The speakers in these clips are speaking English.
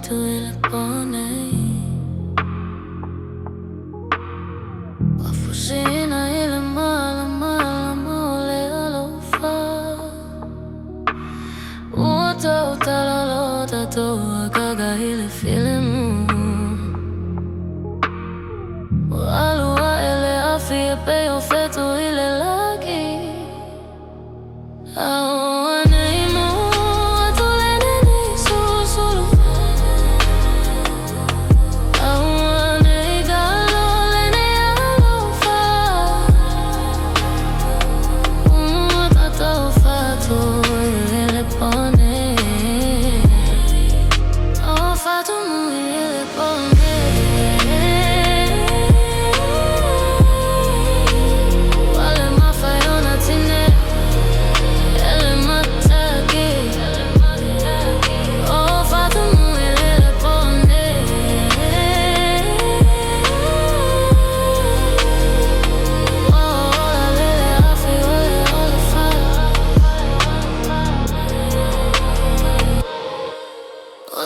tu ile pone wafusina ile mala mole alofa uta utalolota toa kaga ile filimu walua ile afia peo fetu ile lagi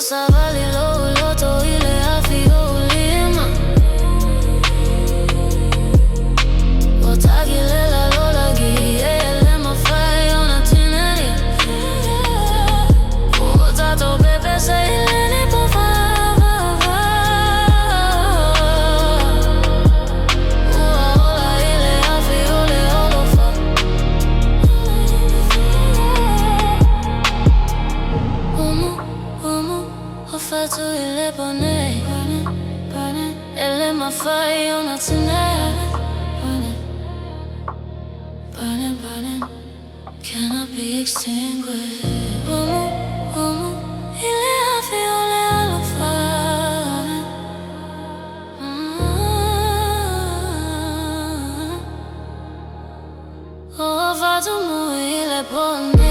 Sabali loto ile afio ulima Otagilela lolagi ele mafai ona tineri Utato bebe se ile ni pofava Ola ile afio le olofa Fatu ile pone ele mafai ona tineri Burning cannot be extinguished ile afio le alofa Fatu ile pone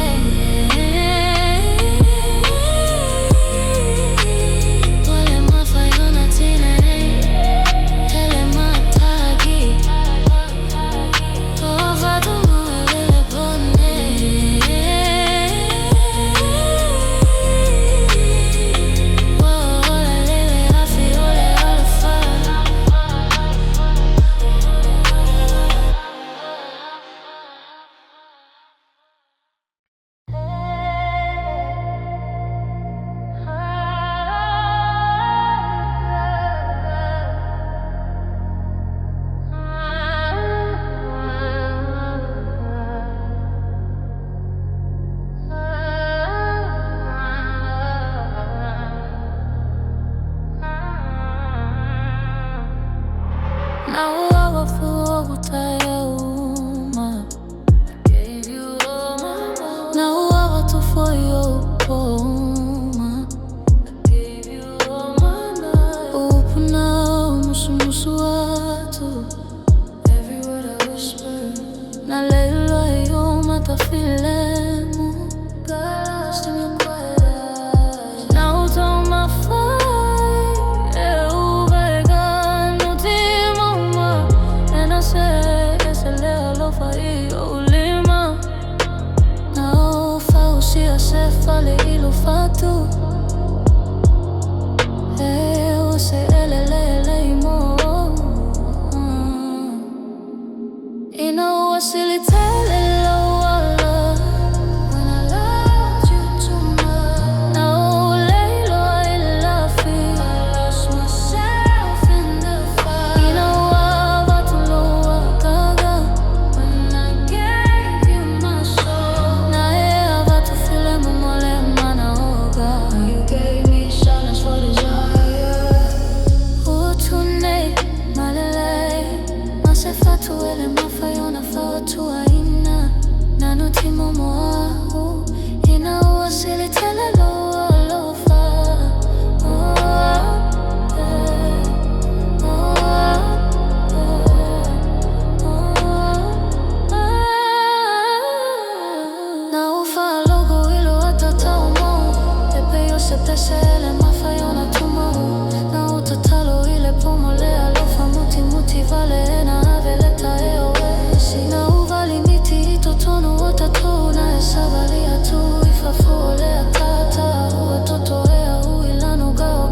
Now I feel tired. I gave you all my love. Now I want to for you. I gave you all my love. Open now, musu watu. Every word I whisper. Na lelo yo mata filemu. Lost in your quiet eyes. Now don't my fight. Se fale ilo fatu se ele mo Ina wasili tele lo wala When I loved you too much Now leilo ila fi I lost myself in the fire Ina wabatu lo wakaga When I gave you my soul Na wabatu file mumole mana oga You gave me silence for desire Utune malele Masefatu ele mafayona fatu aina Nanuti momo Ina wasili tele lo alofa Na ufa logo ilo atata umo Epe yo septese ele mafayona tumo Na utatalo ile pomole alofa muti vale na aveleta eoesi Na uvali miti itotono watato na esavali atu Ifafole atata watoto ea uilano gao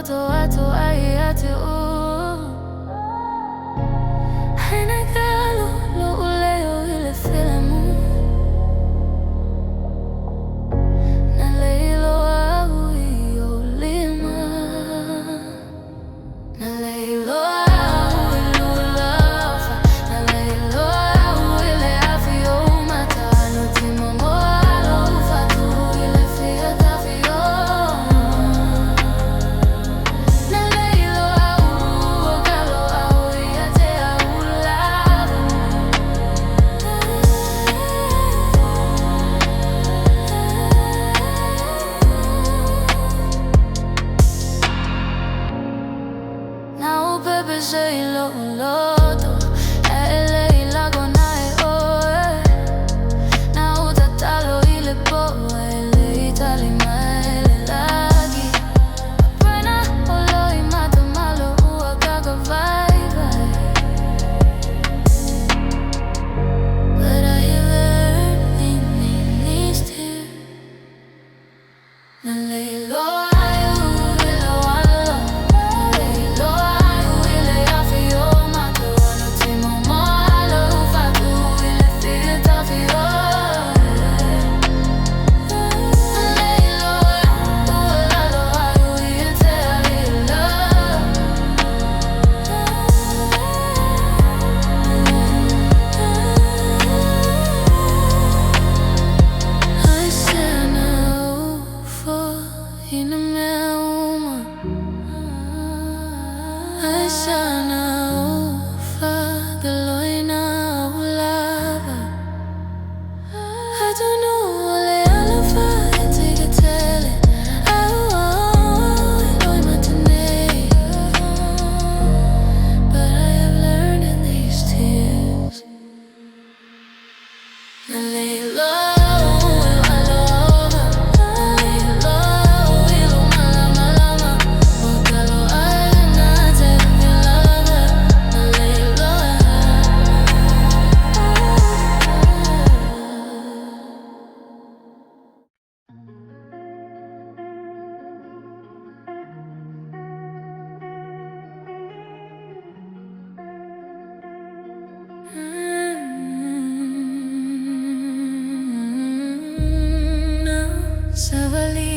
to watu ai ati u Haina galo lo uleo ile filmu Na leilo au iyo lima Na leilo au ilulafa Na leilo au ile afio matano Timomo alo ufatu ile fia tafio Na leilo au galo au iate au lava Na upepe se ilo loto Ele ilago na oe Na utatalo ile poe Ele itali maele lagi Buena olo y mato malo ua gaga vai vai But I have everything in these tears Na leilo ayu ilo alo Na leilo ayu ile afio mato Ano timo malo ufatu ile fia tafio Na leilo alo ayu iate alilo Ai sana ufa ina meuma Ai sana ufa galoina ulava I don't know ole alafa take a tele Au eloi matinee But I have learned in these tears Na leilo ilo alova Na leilo ilo malama lama Wakalo ai na te vilava Na leilo Savali